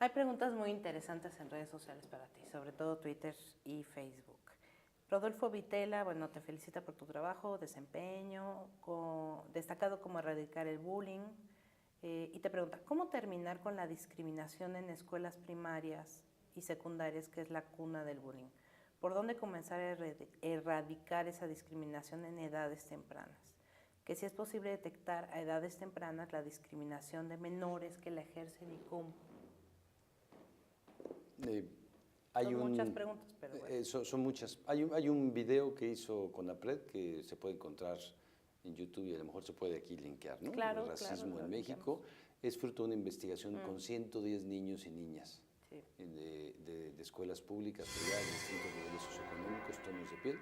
Hay preguntas muy interesantes en redes sociales para ti, sobre todo Twitter y Facebook. Rodolfo Vitela, bueno, te felicita por tu trabajo, desempeño, destacado como erradicar el bullying, y te pregunta, ¿cómo terminar con la discriminación en escuelas primarias y secundarias, que es la cuna del bullying? ¿Por dónde comenzar a erradicar esa discriminación en edades tempranas? Que si es posible detectar a edades tempranas la discriminación de menores que la ejercen y cumplen. Son muchas preguntas, pero bueno. Son muchas. Hay un video que hizo Conapred que se puede encontrar en YouTube y a lo mejor se puede aquí linkear, ¿no? Claro, El racismo claro, en México es fruto de una investigación con 110 niños y niñas sí. de escuelas públicas, privadas, distintos niveles socioeconómicos, tonos de piel,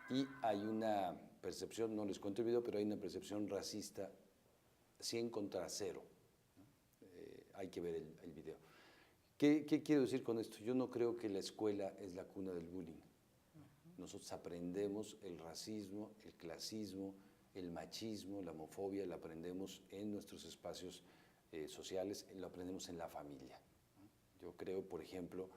y hay una percepción, no les cuento el video, pero hay una percepción racista 100 contra 0. Hay que ver el video. ¿Qué quiero decir con esto? Yo no creo que la escuela es la cuna del bullying. Nosotros aprendemos el racismo, el clasismo, el machismo, la homofobia, la aprendemos en nuestros espacios sociales, lo aprendemos en la familia. Yo creo, por ejemplo,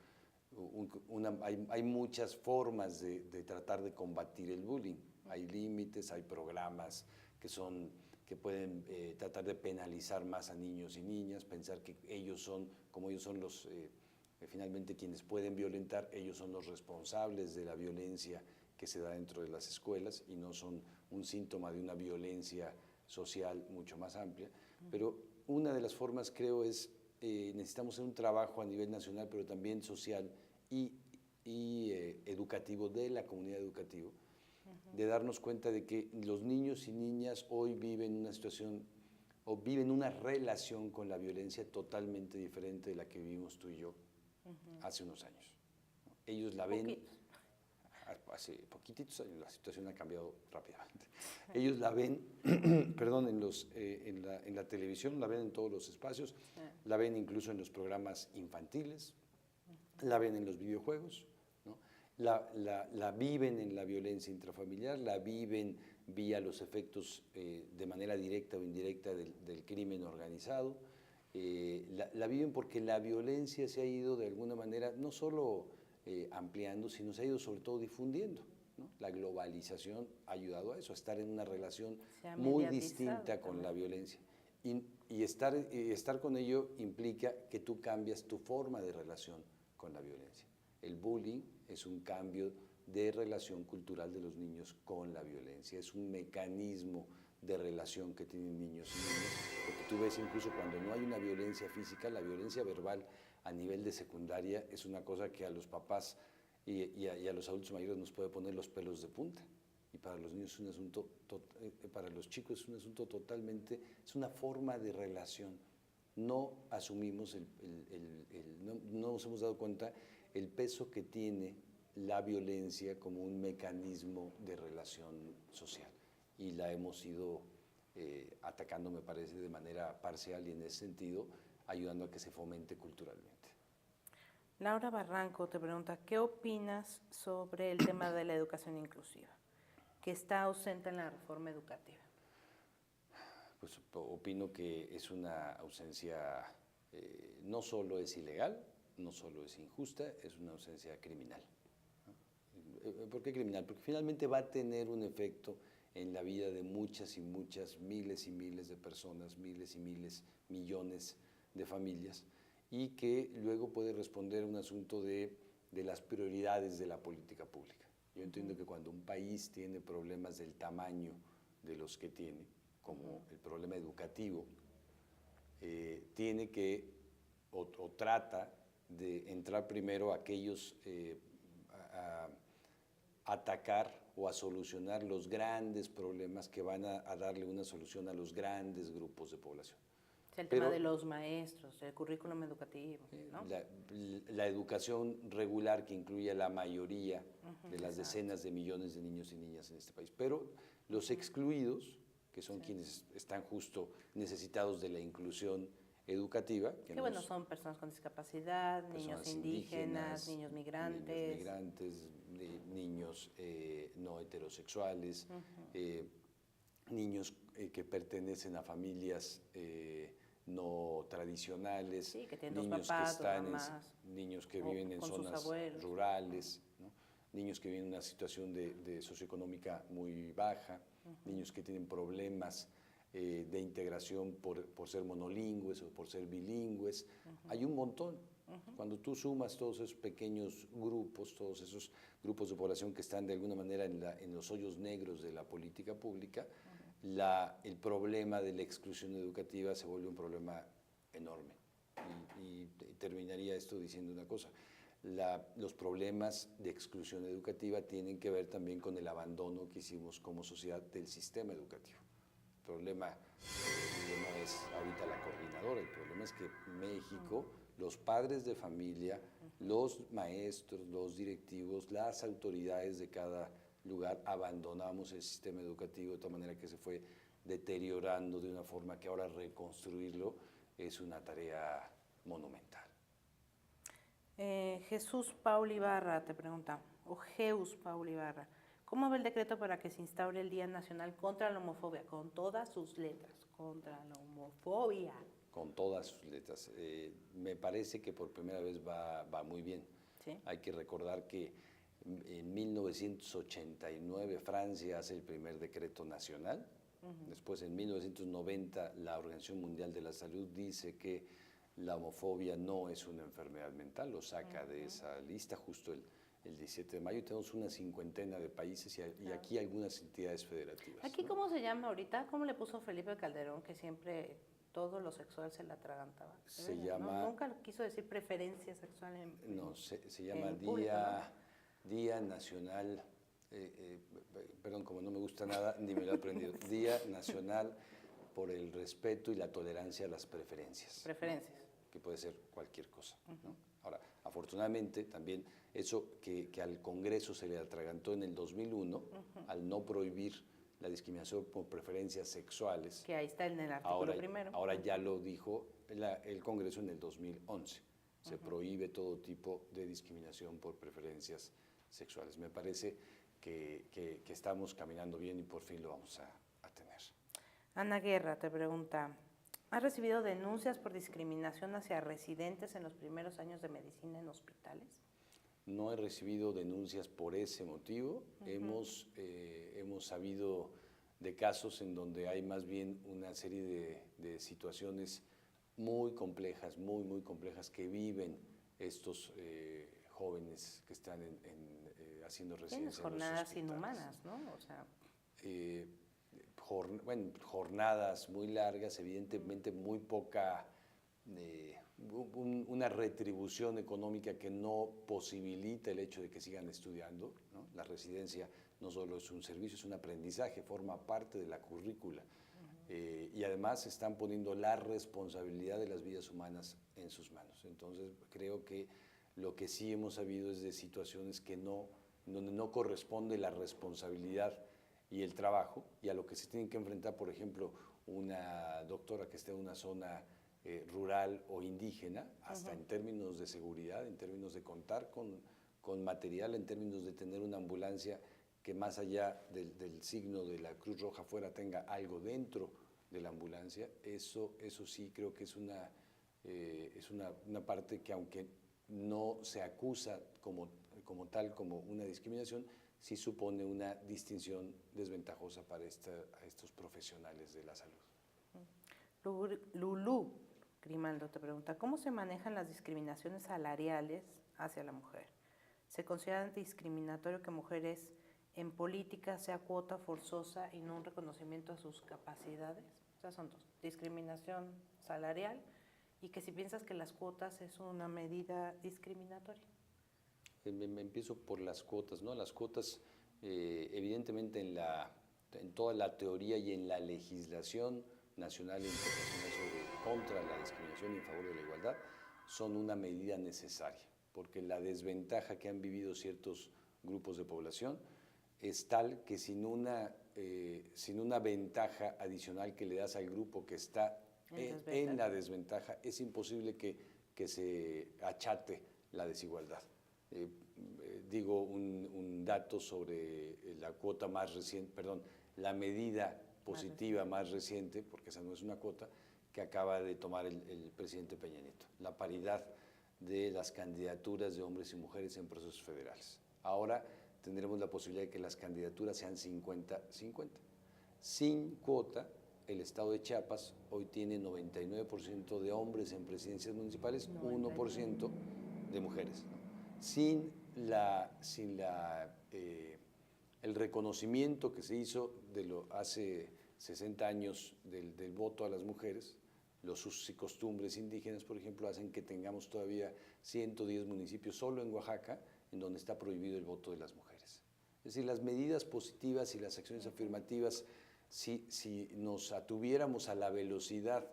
hay muchas formas de tratar de combatir el bullying. Hay límites, hay programas que pueden tratar de penalizar más a niños y niñas, pensar que como ellos son los, finalmente quienes pueden violentar, ellos son los responsables de la violencia que se da dentro de las escuelas y no son un síntoma de una violencia social mucho más amplia. Pero una de las formas, creo, es necesitamos hacer un trabajo a nivel nacional, pero también social y educativo, de la comunidad educativa, de darnos cuenta de que los niños y niñas hoy viven una situación o viven una relación con la violencia totalmente diferente de la que vivimos tú y yo hace unos años. Ellos la ven, hace poquititos años, la situación ha cambiado rápidamente. Ellos la ven, perdón, en la televisión, la ven en todos los espacios, la ven incluso en los programas infantiles, la ven en los videojuegos, ¿no? La viven en la violencia intrafamiliar, la viven vía los efectos de manera directa o indirecta del crimen organizado, la viven porque la violencia se ha ido de alguna manera no solo ampliando, sino se ha ido sobre todo difundiendo, ¿no? La globalización ha ayudado a eso, a estar en una relación muy distinta con la violencia. Y estar con ello implica que tú cambias tu forma de relación con la violencia. El bullying es un cambio de relación cultural de los niños con la violencia, es un mecanismo de relación que tienen niños y niñas, porque tú ves incluso cuando no hay una violencia física, la violencia verbal a nivel de secundaria es una cosa que a los papás y a los adultos mayores nos puede poner los pelos de punta. Y para los niños es un asunto, para los chicos es un asunto totalmente, es una forma de relación. No asumimos, no nos hemos dado cuenta el peso que tiene la violencia como un mecanismo de relación social. Y la hemos ido atacando, me parece, de manera parcial y en ese sentido ayudando a que se fomente culturalmente. Laura Barranco te pregunta, ¿qué opinas sobre el tema de la educación inclusiva, que está ausente en la reforma educativa? Pues opino que es una ausencia, no solo es ilegal, no solo es injusta, es una ausencia criminal. ¿Por qué criminal? Porque finalmente va a tener un efecto en la vida de muchas y muchas, miles y miles de personas, miles y miles, millones de familias, y que luego puede responder a un asunto de las prioridades de la política pública. Yo entiendo que cuando un país tiene problemas del tamaño de los que tiene, como el problema educativo, tiene que o trata de entrar primero a aquellos a atacar o a solucionar los grandes problemas que van a darle una solución a los grandes grupos de población. O sea, el tema de los maestros, el currículum educativo, ¿no? La educación regular que incluye a la mayoría de las decenas de millones de niños y niñas en este país. Pero los excluidos, que son quienes están justo necesitados de la inclusión educativa. Que bueno, son personas con discapacidad, niños indígenas, niños migrantes. Niños no heterosexuales, niños que pertenecen a familias no tradicionales, Sí, que tienen dos niños papás, que dos están mamás, niños que o viven en con sus zonas abuelos. rurales, ¿no? Niños que viven en una situación de socioeconómica muy baja, niños que tienen problemas de integración por ser monolingües o por ser bilingües. Hay un montón. Cuando tú sumas todos esos pequeños grupos, todos esos grupos de población que están de alguna manera en los hoyos negros de la política pública, el problema de la exclusión educativa se vuelve un problema enorme. Y terminaría esto diciendo una cosa. Los problemas de exclusión educativa tienen que ver también con el abandono que hicimos como sociedad del sistema educativo. El problema no es ahorita la coordinadora, el problema es que México, los padres de familia, los maestros, los directivos, las autoridades de cada lugar abandonamos el sistema educativo de tal manera que se fue deteriorando de una forma que ahora reconstruirlo es una tarea monumental. Jesús Paul Ibarra te pregunta, o Geus Paul Ibarra, ¿cómo ve el decreto para que se instaure el Día Nacional contra la Homofobia? Con todas sus letras, contra la homofobia. Con todas sus letras. Me parece que por primera vez va muy bien. ¿Sí? Hay que recordar que en 1989 Francia hace el primer decreto nacional. Después, en 1990, la Organización Mundial de la Salud dice que la homofobia no es una enfermedad mental, lo saca de esa lista justo el 17 de mayo. Y tenemos una cincuentena de países y aquí algunas entidades federativas. ¿Aquí ¿no? cómo se llama ahorita? ¿Cómo le puso Felipe Calderón que siempre todo lo sexual se le atragantaba? Se llama... Nunca quiso decir preferencia sexual No, se llama público, Día Nacional... perdón, como no me gusta nada, ni me lo he aprendido. Día Nacional por el respeto y la tolerancia a las preferencias. Preferencias. Que puede ser cualquier cosa. ¿no? Ahora, afortunadamente, también eso que al Congreso se le atragantó en el 2001, al no prohibir la discriminación por preferencias sexuales. Que ahí está en el artículo primero. Ahora ya lo dijo el Congreso en el 2011. Se prohíbe todo tipo de discriminación por preferencias sexuales. Me parece que estamos caminando bien y por fin lo vamos a tener. Ana Guerra te pregunta, ¿has recibido denuncias por discriminación hacia residentes en los primeros años de medicina en hospitales? No he recibido denuncias por ese motivo. Hemos sabido de casos en donde hay más bien una serie de situaciones muy complejas, muy complejas que viven estos jóvenes que están haciendo residencia en los jornadas hospitales. Inhumanas, ¿no? O sea, jornadas muy largas, evidentemente muy poca, una retribución económica que no posibilita el hecho de que sigan estudiando, ¿no? La residencia no solo es un servicio, es un aprendizaje, forma parte de la currícula. Y además están poniendo la responsabilidad de las vidas humanas en sus manos. Entonces creo que lo que sí hemos sabido es de situaciones donde no corresponde la responsabilidad y el trabajo, y a lo que se tienen que enfrentar, por ejemplo, una doctora que esté en una zona rural o indígena, hasta en términos de seguridad, en términos de contar con material, en términos de tener una ambulancia que más allá del signo de la Cruz Roja afuera tenga algo dentro de la ambulancia. Eso sí creo que es una parte que, aunque no se acusa como tal como una discriminación, sí supone una distinción desventajosa para estos profesionales de la salud. Lulú Grimaldo te pregunta, ¿cómo se manejan las discriminaciones salariales hacia la mujer? ¿Se considera discriminatorio que mujeres en política sea cuota forzosa y no un reconocimiento a sus capacidades? O sea, son dos, discriminación salarial y que si piensas que las cuotas es una medida discriminatoria. Empiezo por las cuotas, ¿no? Las cuotas, evidentemente en toda la teoría y en la legislación nacional e internacional contra la discriminación y en favor de la igualdad, son una medida necesaria, porque la desventaja que han vivido ciertos grupos de población es tal que sin una ventaja adicional que le das al grupo que está en la desventaja, es imposible que se achate la desigualdad. Digo un dato sobre la cuota más reciente, perdón, la medida positiva más reciente, porque esa no es una cuota, que acaba de tomar el presidente Peña Nieto, la paridad de las candidaturas de hombres y mujeres en procesos federales. Ahora tendremos la posibilidad de que las candidaturas sean 50-50. Sin cuota, el estado de Chiapas hoy tiene 99% de hombres en presidencias municipales, 1% de mujeres, ¿no? Sin el reconocimiento que se hizo hace 60 años del voto a las mujeres, los usos y costumbres indígenas, por ejemplo, hacen que tengamos todavía 110 municipios solo en Oaxaca en donde está prohibido el voto de las mujeres. Es decir, las medidas positivas y las acciones afirmativas, si nos atuviéramos a la velocidad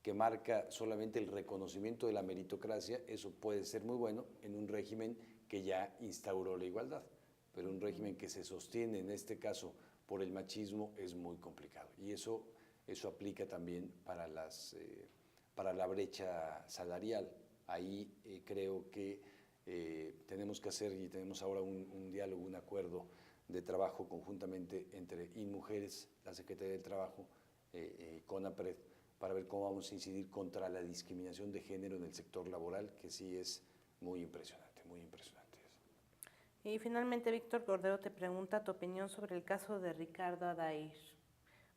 que marca solamente el reconocimiento de la meritocracia, eso puede ser muy bueno en un régimen que ya instauró la igualdad, pero un régimen que se sostiene, en este caso, por el machismo, es muy complicado. Y eso aplica también para la brecha salarial. Ahí creo que tenemos que hacer, y tenemos ahora un diálogo, un acuerdo de trabajo conjuntamente entre INMujeres, la Secretaría del Trabajo, CONAPRED, para ver cómo vamos a incidir contra la discriminación de género en el sector laboral, que sí es muy impresionante, muy impresionante. Y finalmente, Víctor Cordero te pregunta tu opinión sobre el caso de Ricardo Adair.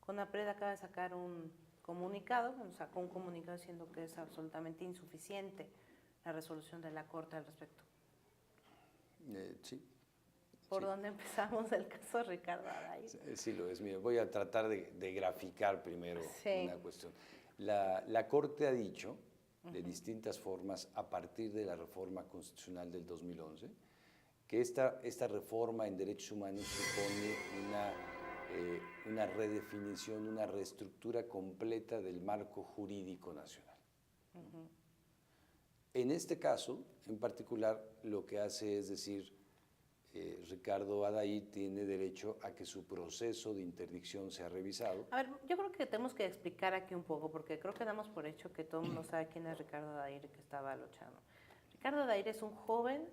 CONAPRED acaba de sacar un comunicado, sacó un comunicado diciendo que es absolutamente insuficiente la resolución de la Corte al respecto. Sí. ¿Por dónde empezamos el caso de Ricardo Adair? Sí, lo es. Mira, voy a tratar de graficar primero una cuestión. La Corte ha dicho de distintas formas, a partir de la reforma constitucional del 2011, que esta reforma en derechos humanos supone una redefinición, una reestructura completa del marco jurídico nacional. En este caso, en particular, lo que hace es decir, Ricardo Adair tiene derecho a que su proceso de interdicción sea revisado. A ver, yo creo que tenemos que explicar aquí un poco, porque creo que damos por hecho que todo el mundo sabe quién es Ricardo Adair y que estaba luchando. Ricardo Adair es un joven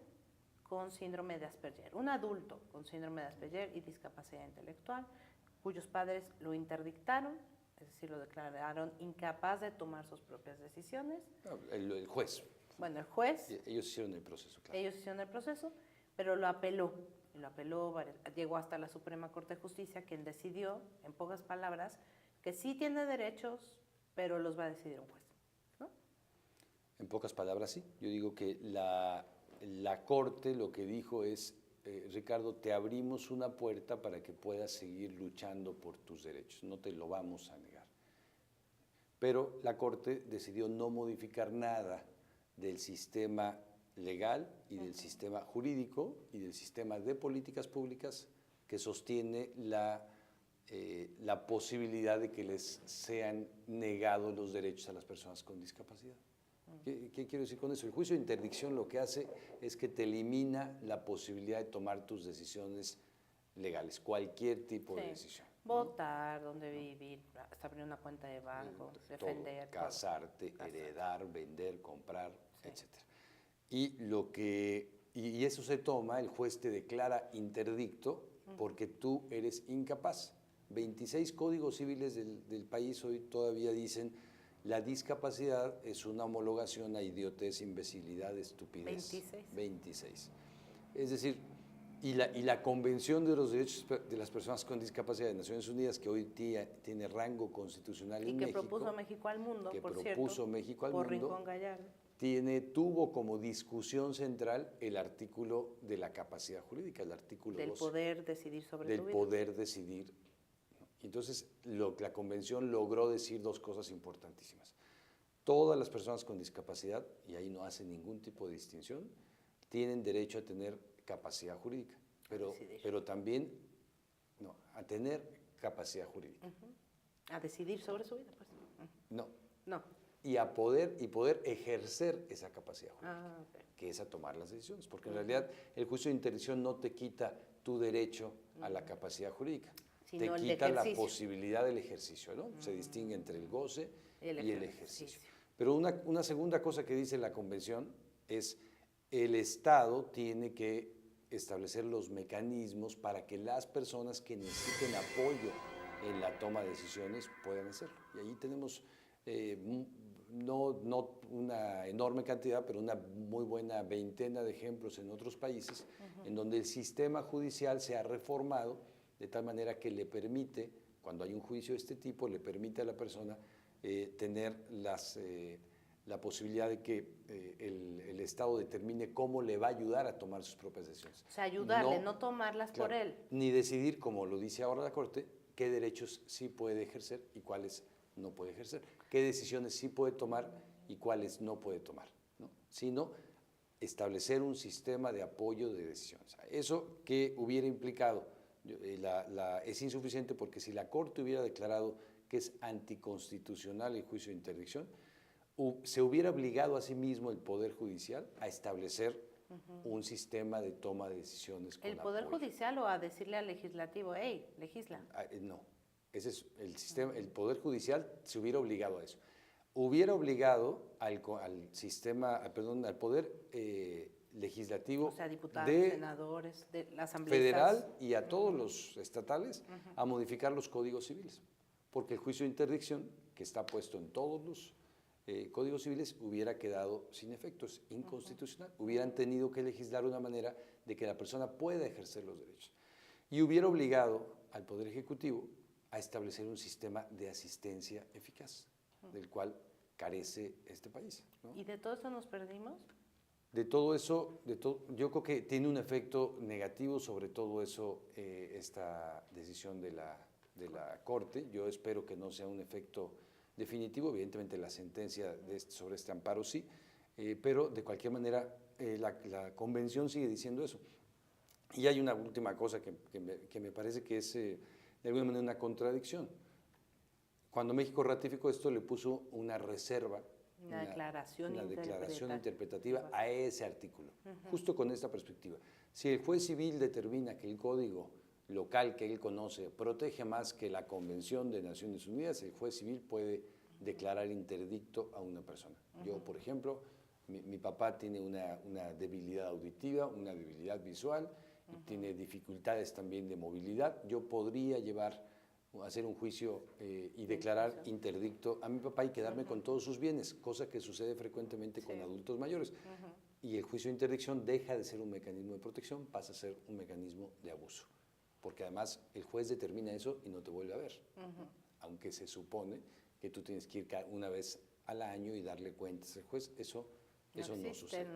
con síndrome de Asperger, un adulto con síndrome de Asperger y discapacidad intelectual, cuyos padres lo interdictaron, es decir, lo declararon incapaz de tomar sus propias decisiones. El juez. Bueno, el juez. Ellos hicieron el proceso, claro. Ellos hicieron el proceso, pero lo apeló, llegó hasta la Suprema Corte de Justicia, quien decidió, en pocas palabras, que sí tiene derechos, pero los va a decidir un juez, ¿no? En pocas palabras, sí. Yo digo que la Corte lo que dijo es, Ricardo, te abrimos una puerta para que puedas seguir luchando por tus derechos, no te lo vamos a negar. Pero la Corte decidió no modificar nada del sistema legal y del sistema jurídico y del sistema de políticas públicas que sostiene la posibilidad de que les sean negados los derechos a las personas con discapacidad. ¿Qué quiero decir con eso? El juicio de interdicción lo que hace es que te elimina la posibilidad de tomar tus decisiones legales, cualquier tipo de decisión. Votar, dónde vivir, hasta abrir una cuenta de banco, defender. Casarte, heredar, vender, comprar, etc. Y eso se toma, el juez te declara interdicto porque tú eres incapaz. 26 códigos civiles del país hoy todavía dicen la discapacidad es una homologación a idiotez, imbecilidad, estupidez. 26. Es decir, y la Convención de los Derechos de las Personas con Discapacidad de Naciones Unidas, que hoy tiene rango constitucional en México. Y que propuso México al mundo, por cierto. Por Rincón Gallardo. Tuvo como discusión central el artículo de la capacidad jurídica, el artículo 12. Del poder decidir sobre tu vida. Del poder decidir. Entonces, la Convención logró decir dos cosas importantísimas. Todas las personas con discapacidad, y ahí no hace ningún tipo de distinción, tienen derecho a tener capacidad jurídica, pero también a tener capacidad jurídica. A decidir sobre su vida, pues. No. Y a poder ejercer esa capacidad jurídica, okay, que es a tomar las decisiones, porque en realidad el juicio de interdicción no te quita tu derecho a la capacidad jurídica, te quita la posibilidad del ejercicio, ¿no? Se distingue entre el goce y el ejercicio. Pero una segunda cosa que dice la Convención es el Estado tiene que establecer los mecanismos para que las personas que necesiten apoyo en la toma de decisiones puedan hacerlo. Y ahí tenemos no una enorme cantidad, pero una muy buena veintena de ejemplos en otros países, en donde el sistema judicial se ha reformado de tal manera que le permite, cuando hay un juicio de este tipo, le permite a la persona tener la posibilidad de que el Estado determine cómo le va a ayudar a tomar sus propias decisiones. O sea, ayudarle, no tomarlas por él. Ni decidir, como lo dice ahora la Corte, qué derechos sí puede ejercer y cuáles no puede ejercer, qué decisiones sí puede tomar y cuáles no puede tomar, ¿no? Sino establecer un sistema de apoyo de decisiones. Eso que hubiera implicado, es insuficiente porque si la Corte hubiera declarado que es anticonstitucional el juicio de interdicción, se hubiera obligado a sí mismo el Poder Judicial a establecer un sistema de toma de decisiones con ¿El Poder apoyo. Judicial o a decirle al legislativo, hey, legisla? No, ese es el sistema, el Poder Judicial se hubiera obligado a eso. Hubiera obligado al Poder Legislativo, O sea, diputados, senadores, de la Asamblea federal y a todos los estatales a modificar los códigos civiles, porque el juicio de interdicción, que está puesto en todos los códigos civiles, hubiera quedado sin efectos, inconstitucional. Hubieran tenido que legislar de una manera de que la persona pueda ejercer los derechos. Y hubiera obligado al Poder Ejecutivo a establecer un sistema de asistencia eficaz, del cual carece este país, ¿no? ¿Y de todo eso nos perdimos? De todo eso, yo creo que tiene un efecto negativo sobre todo eso, esta decisión de la Corte. Yo espero que no sea un efecto definitivo, evidentemente la sentencia sobre este amparo sí, pero de cualquier manera la Convención sigue diciendo eso. Y hay una última cosa que me parece que es de alguna manera una contradicción. Cuando México ratificó esto, le puso una reserva, una declaración interpretativa a ese artículo, justo con esta perspectiva. Si el juez civil determina que el código local que él conoce protege más que la Convención de Naciones Unidas, el juez civil puede declarar interdicto a una persona. Yo, por ejemplo, mi papá tiene una debilidad auditiva, una debilidad visual, y tiene dificultades también de movilidad. Yo podría hacer un juicio y declarar interdicto a mi papá y quedarme con todos sus bienes, cosa que sucede frecuentemente con adultos mayores. Y el juicio de interdicción deja de ser un mecanismo de protección, pasa a ser un mecanismo de abuso, porque además el juez determina eso y no te vuelve a ver, aunque se supone que tú tienes que ir una vez al año y darle cuentas al juez. Eso no sucede.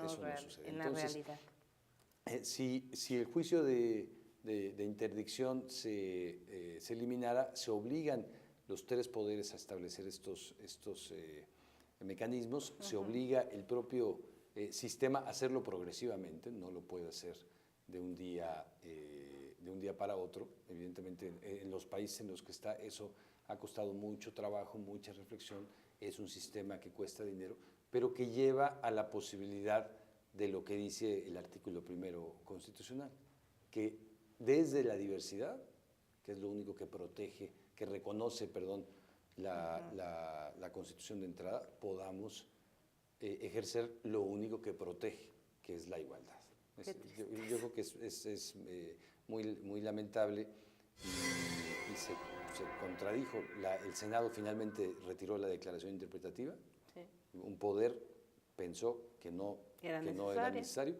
En la realidad. Si el juicio de interdicción se eliminara, se obligan los tres poderes a establecer estos mecanismos, se obliga el propio sistema a hacerlo progresivamente, no lo puede hacer de un día para otro. Evidentemente, en los países en los que está, eso ha costado mucho trabajo, mucha reflexión, es un sistema que cuesta dinero, pero que lleva a la posibilidad de lo que dice el artículo 1 constitucional, que desde la diversidad, que es lo único que protege, que reconoce, la Constitución de entrada, podamos ejercer lo único que protege, que es la igualdad. Yo creo que es muy lamentable y se contradijo. El Senado finalmente retiró la declaración interpretativa. Sí. Un poder pensó que no era necesario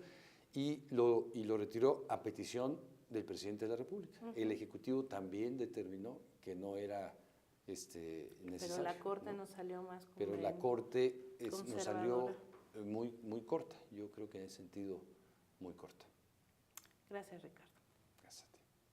y lo retiró a petición del presidente de la República. El Ejecutivo también determinó que no era necesario. Pero la Corte nos salió más Pero la Corte nos salió muy corta. Yo creo que en ese sentido muy corta. Gracias, Ricardo. Gracias a ti.